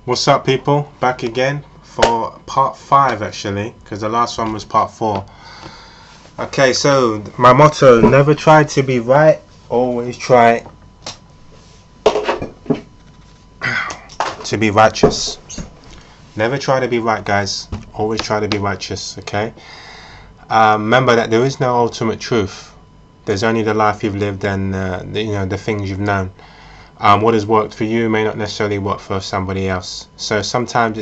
What's up, people? Back again for part 5 actually, because the last one was part 4. Okay, so my motto: never try to be right, always try to be righteous. Never try to be right, guys. Always try to be righteous. Okay. Remember that there is no ultimate truth. There's only the life you've lived and the things you've known. What has worked for you may not necessarily work for somebody else. So sometimes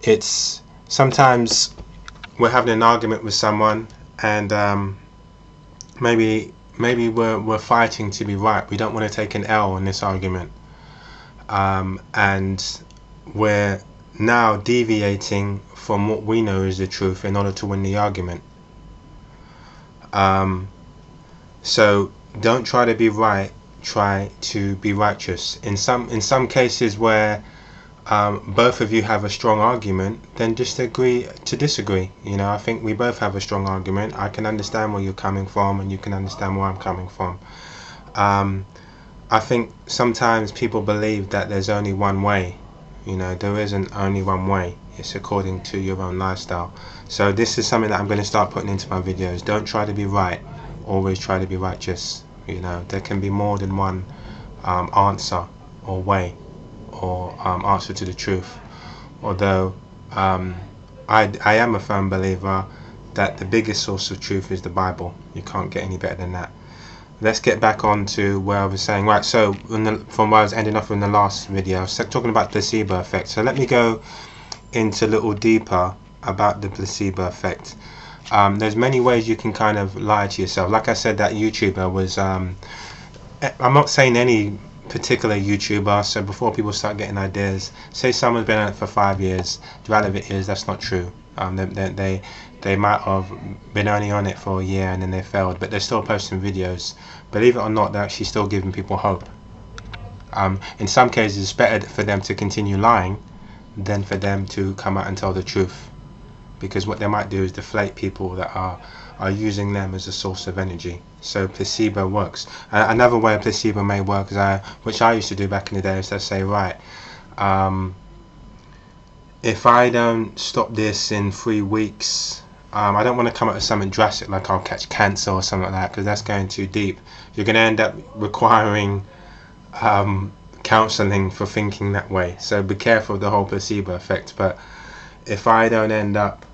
it's sometimes we're having an argument with someone, and maybe we're fighting to be right. We don't want to take an L in this argument, and we're now deviating from what we know is the truth in order to win the argument. So don't try to be right. Try to be righteous. In some cases where both of you have a strong argument, then just agree to disagree. I think we both have a strong argument. I can understand where you're coming from, and you can understand where I'm coming from. I think sometimes people believe that there's only one way. There isn't only one way. It's according to your own lifestyle. So this is something that I'm going to start putting into my videos. Don't try to be right. Always try to be righteous. There can be more than one answer or way or answer to the truth. Although I am a firm believer that the biggest source of truth is the Bible. You can't get any better than that. Let's get back on to where I was saying. Right, so from where I was ending off in the last video, I was talking about placebo effect. So let me go into a little deeper about the placebo effect. There's many ways you can kind of lie to yourself. Like I said, that YouTuber was I'm not saying any particular YouTuber, so before people start getting ideas, say someone's been on it for 5 years, the reality of it is that's not true. They might have been only on it for a year and then they failed, but they're still posting videos. Believe it or not, they're actually still giving people hope. In some cases, it's better for them to continue lying than for them to come out and tell the truth, because what they might do is deflate people that are using them as a source of energy. So placebo works. Another way a placebo may work, which I used to do back in the day, is to say, right, if I don't stop this in 3 weeks, I don't want to come up with something drastic like I'll catch cancer or something like that, because that's going too deep. You're going to end up requiring counseling for thinking that way. So be careful of the whole placebo effect. But if I don't end up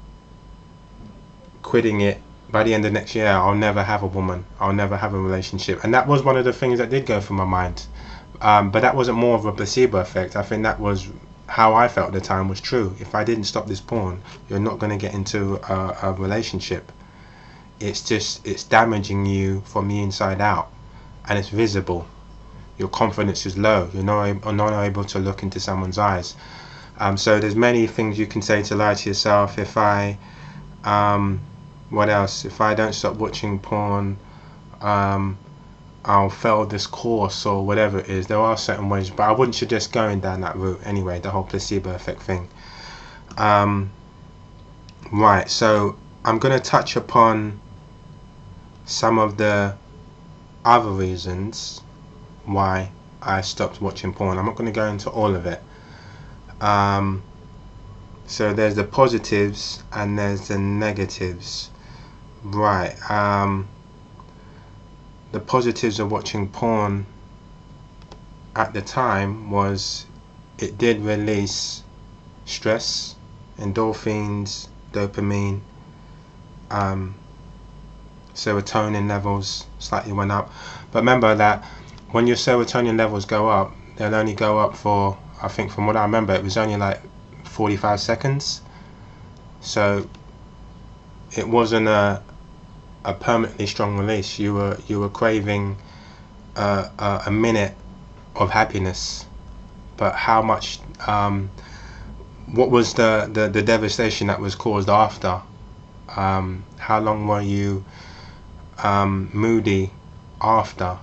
quitting it by the end of next year, I'll never have a woman, I'll never have a relationship. And that was one of the things that did go through my mind, but that wasn't more of a placebo effect. I think that was how I felt at the time was true. If I didn't stop this porn, you're not going to get into a relationship. It's damaging you from the inside out, and it's visible. Your confidence is low. You're not able to look into someone's eyes. So there's many things you can say to lie to yourself. What else? If I don't stop watching porn, I'll fail this course, or whatever it is. There are certain ways, but I wouldn't suggest going down that route anyway, the whole placebo effect thing. Right, so I'm going to touch upon some of the other reasons why I stopped watching porn. I'm not going to go into all of it. So there's the positives and there's the negatives. Right. The positives of watching porn at the time was it did release stress, endorphins, dopamine, serotonin levels slightly went up. But remember that when your serotonin levels go up, they'll only go up for, I think from what I remember, it was only like 45 seconds. So it wasn't a permanently strong release. You were craving a minute of happiness, but how much what was the devastation that was caused after? How long were you moody after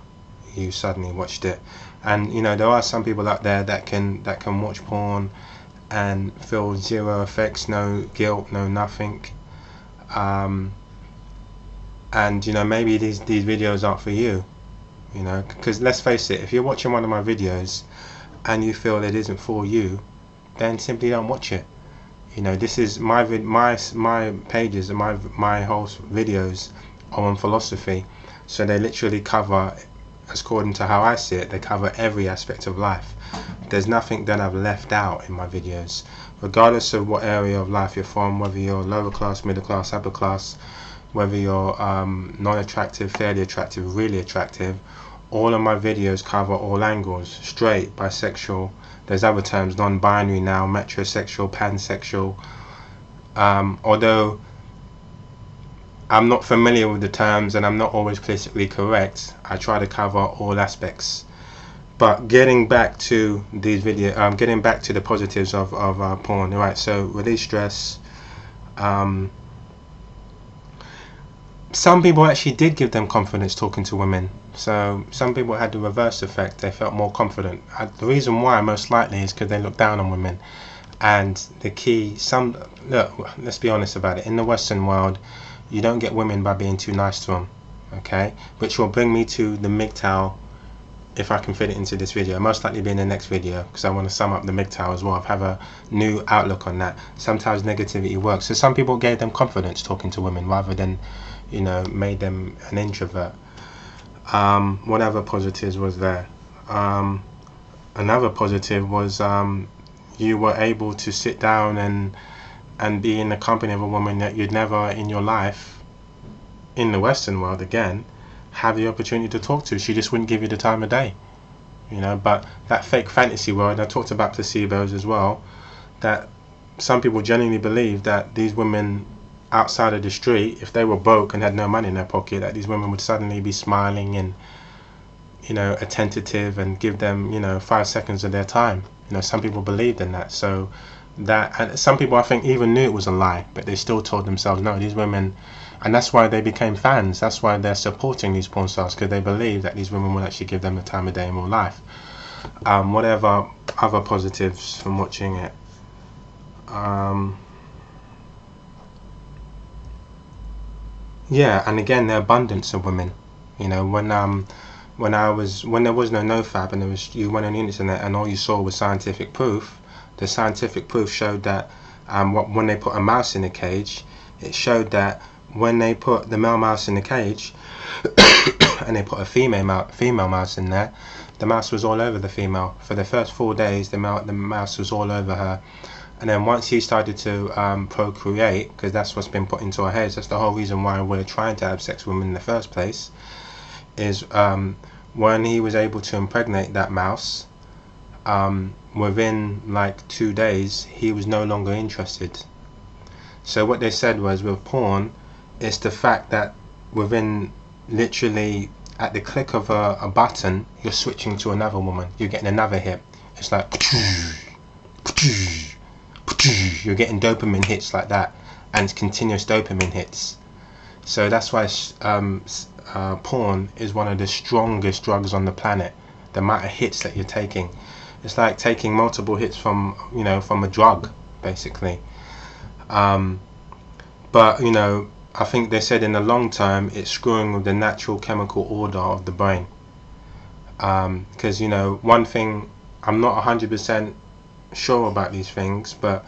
you suddenly watched it? And there are some people out there that can watch porn and feel zero effects, no guilt, no nothing. And maybe these videos aren't for you, because let's face it, if you're watching one of my videos and you feel it isn't for you, then simply don't watch it. You know, this is my pages and my whole videos are on philosophy, so they literally cover, according to how I see it, they cover every aspect of life. There's nothing that I've left out in my videos, regardless of what area of life you're from, whether you're lower class, middle class, upper class, whether you're non-attractive, fairly attractive, really attractive. All of my videos cover all angles: straight, bisexual, there's other terms, non-binary now, metrosexual, pansexual. Although I'm not familiar with the terms and I'm not always politically correct, I try to cover all aspects. But getting back to these getting back to the positives of porn, right? So release stress. Some people actually did give them confidence talking to women. So some people had the reverse effect. They felt more confident. The reason why, most likely, is because they look down on women. And the key, look, let's be honest about it. In the Western world, you don't get women by being too nice to them. Okay, which will bring me to the MGTOW, if I can fit it into this video. Most likely be in the next video, because I want to sum up the MGTOW as well. I have a new outlook on that. Sometimes negativity works. So some people gave them confidence talking to women rather than, you know, made them an introvert. Whatever positives was there. Another positive was you were able to sit down and be in the company of a woman that you'd never in your life, in the Western world again, have the opportunity to talk to. She just wouldn't give you the time of day, you know. But that fake fantasy world, I talked about placebos as well, that some people genuinely believe that these women outside of the street, if they were broke and had no money in their pocket, that these women would suddenly be smiling and, you know, attentive and give them, you know, 5 seconds of their time. You know, some people believed in that. So that, and some people I think even knew it was a lie, but they still told themselves, no, these women, and that's why they became fans. That's why they're supporting these porn stars, because they believe that these women will actually give them the time of day in real life. Whatever other positives from watching it. Yeah, and again, the abundance of women. You know, when there was no NoFap and you went on the internet and all you saw was scientific proof, the scientific proof showed that when they put a mouse in a cage, it showed that when they put the male mouse in the cage and they put a female mouse in there, the mouse was all over the female. For the first 4 days, the mouse was all over her. And then once he started to procreate, because that's what's been put into our heads, that's the whole reason why we're trying to have sex with women in the first place, is when he was able to impregnate that mouse, within like 2 days, he was no longer interested. So what they said was, with porn, it's the fact that within literally at the click of a button, you're switching to another woman, you're getting another hit. It's like you're getting dopamine hits like that, and it's continuous dopamine hits. So that's why porn is one of the strongest drugs on the planet. The amount of hits that you're taking, it's like taking multiple hits from, you know, from a drug, basically. But you know, I think they said in the long term it's screwing with the natural chemical order of the brain. Because you know, one thing, I'm not 100% sure about these things, but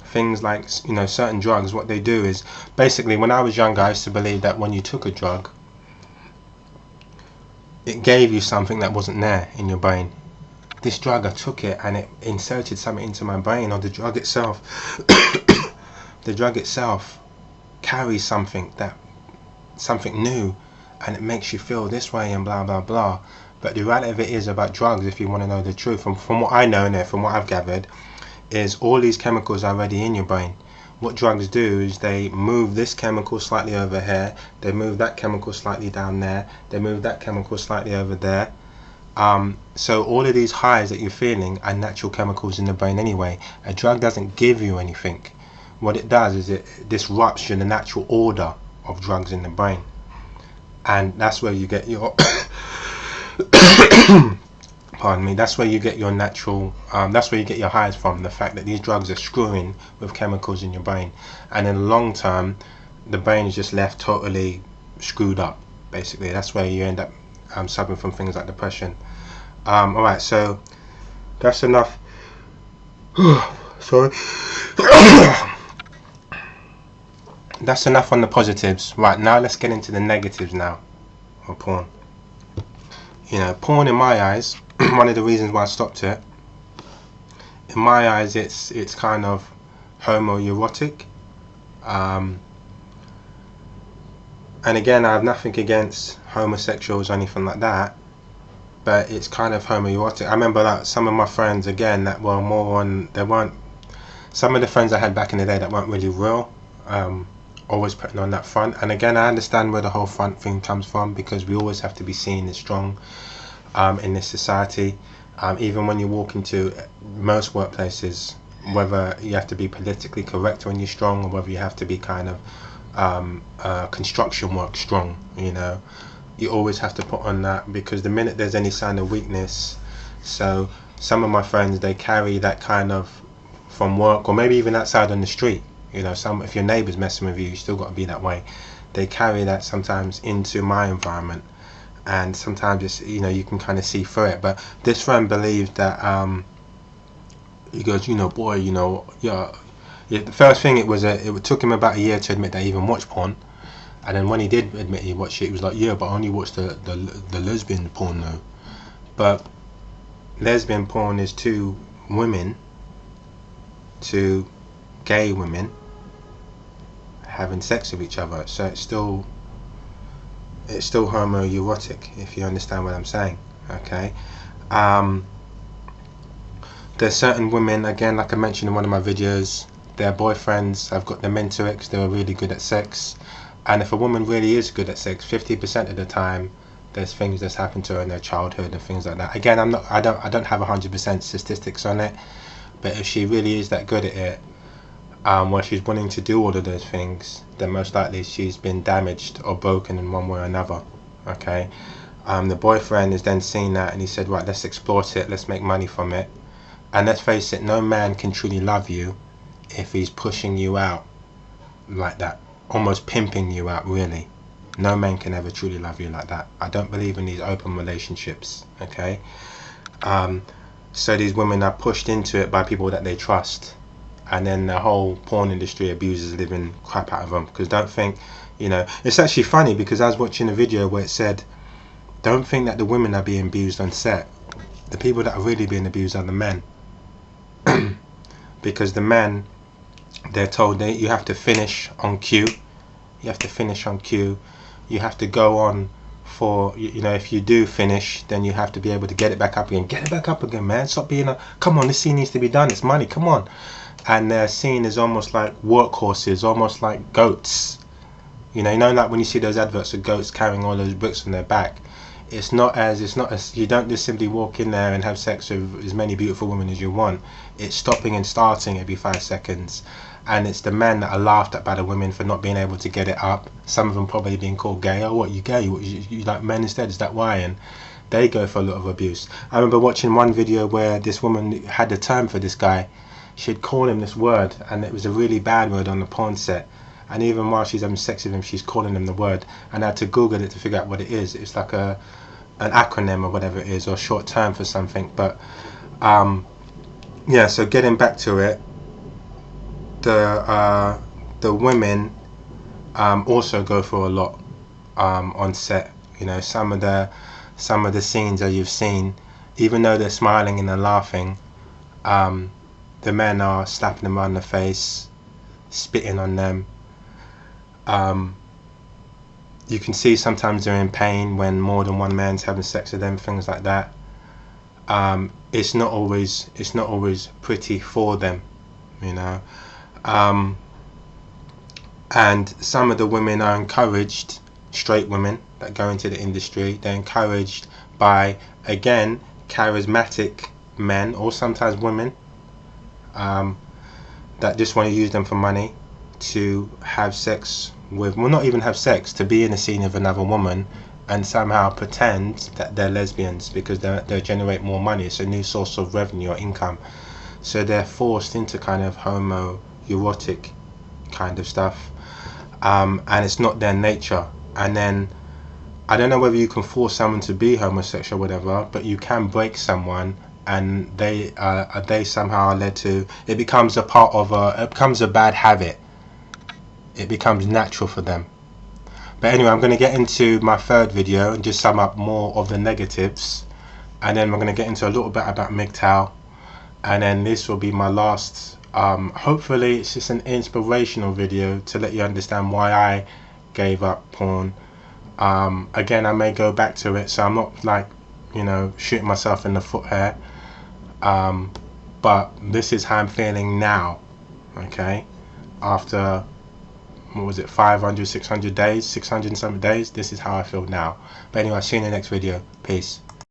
things like, you know, certain drugs, what they do is, basically, when I was younger, I used to believe that when you took a drug, it gave you something that wasn't there in your brain. This drug, I took it and it inserted something into my brain, or the drug itself the drug itself carries something new, and it makes you feel this way and blah blah blah. But the reality of it is, about drugs, if you want to know the truth, from what I know and from what I've gathered, is all these chemicals are already in your brain. What drugs do is they move this chemical slightly over here, they move that chemical slightly down there, they move that chemical slightly over there. So all of these highs that you're feeling are natural chemicals in the brain anyway. A drug doesn't give you anything. What it does is it disrupts the natural order of drugs in the brain, and that's where you get your pardon me, that's where you get your natural, that's where you get your highs from, the fact that these drugs are screwing with chemicals in your brain, and in the long term the brain is just left totally screwed up, basically. That's where you end up suffering from things like depression. Alright, so that's enough. Sorry. That's enough on the positives. Right, now let's get into the negatives now of porn. You know, porn in my eyes, one of the reasons why I stopped it, in my eyes it's kind of homoerotic. And again, I have nothing against homosexuals or anything like that, but it's kind of homoerotic. I remember that some of my friends, again, that were more on, they weren't, some of the friends I had back in the day that weren't really real, always putting on that front. And again, I understand where the whole front thing comes from, because we always have to be seen as strong in this society. Even when you walk into most workplaces, whether you have to be politically correct when you're strong, or whether you have to be kind of construction work strong, you know, you always have to put on that, because the minute there's any sign of weakness, so some of my friends, they carry that kind of from work, or maybe even outside on the street, you know, if your neighbour's messing with you, you still got to be that way. They carry that sometimes into my environment, and sometimes it's, you know, you can kind of see through it. But this friend believed that he goes, you know, boy, you know, yeah, the first thing, it took him about a year to admit that he even watched porn. And then when he did admit he watched it, he was like, yeah, but I only watched the lesbian porn though. But lesbian porn is two gay women having sex with each other, so it's still homoerotic, if you understand what I'm saying. Okay. There's certain women, again, like I mentioned in one of my videos, their boyfriends have got them into it because they were really good at sex. And if a woman really is good at sex, 50% of the time there's things that's happened to her in their childhood and things like that. Again, I don't have 100% statistics on it, but if she really is that good at it, where she's wanting to do all of those things, then most likely she's been damaged or broken in one way or another. Okay. The boyfriend has then seen that and he said, right, let's exploit it, let's make money from it. And let's face it, no man can truly love you if he's pushing you out like that, almost pimping you out, really. No man can ever truly love you like that. I don't believe in these open relationships. Okay. So these women are pushed into it by people that they trust, and then the whole porn industry abuses the living crap out of them. Because don't think, you know, it's actually funny, because I was watching a video where it said, don't think that the women are being abused on set. The people that are really being abused are the men. Because the men, they're told that you have to finish on cue. You have to finish on cue. You have to go on for, you know, if you do finish, then you have to be able to get it back up again. Get it back up again, man. Stop being come on, this scene needs to be done. It's money, come on. And they're seen as almost like workhorses, almost like goats. You know, like when you see those adverts of goats carrying all those bricks on their back. It's not as you don't just simply walk in there and have sex with as many beautiful women as you want. It's stopping and starting every 5 seconds. And it's the men that are laughed at by the women for not being able to get it up. Some of them probably being called gay. Oh, what, you gay? You like men instead? Is that why? And they go for a lot of abuse. I remember watching one video where this woman had a term for this guy. She'd call him this word, and it was a really bad word on the porn set. And even while she's having sex with him, she's calling him the word. And I had to Google it to figure out what it is. It's like an acronym or whatever it is, or a short term for something. But yeah, so getting back to it, the women also go for a lot on set. You know, some of the scenes that you've seen, even though they're smiling and they're laughing, the men are slapping them around the face, spitting on them. You can see sometimes they're in pain when more than one man's having sex with them, things like that. It's not always pretty for them, you know. And some of the women are encouraged, straight women that go into the industry, they're encouraged by, again, charismatic men, or sometimes women, that just want to use them for money, to have sex with, well, not even have sex, to be in a scene with another woman and somehow pretend that they're lesbians, because they generate more money. It's a new source of revenue or income. So they're forced into kind of homoerotic kind of stuff, and it's not their nature. And then I don't know whether you can force someone to be homosexual or whatever, but you can break someone and they somehow are led to, it becomes a part of it becomes a bad habit. It becomes natural for them. But anyway, I'm going to get into my third video and just sum up more of the negatives, and then we're going to get into a little bit about MGTOW, and then this will be my last. Hopefully it's just an inspirational video to let you understand why I gave up porn. Again, I may go back to it, so I'm not like, you know, shooting myself in the foot here, but this is how I'm feeling now. Okay, after, what was it, 500, 600 days, 600 and something days, this is how I feel now. But anyway, I'll see you in the next video. Peace.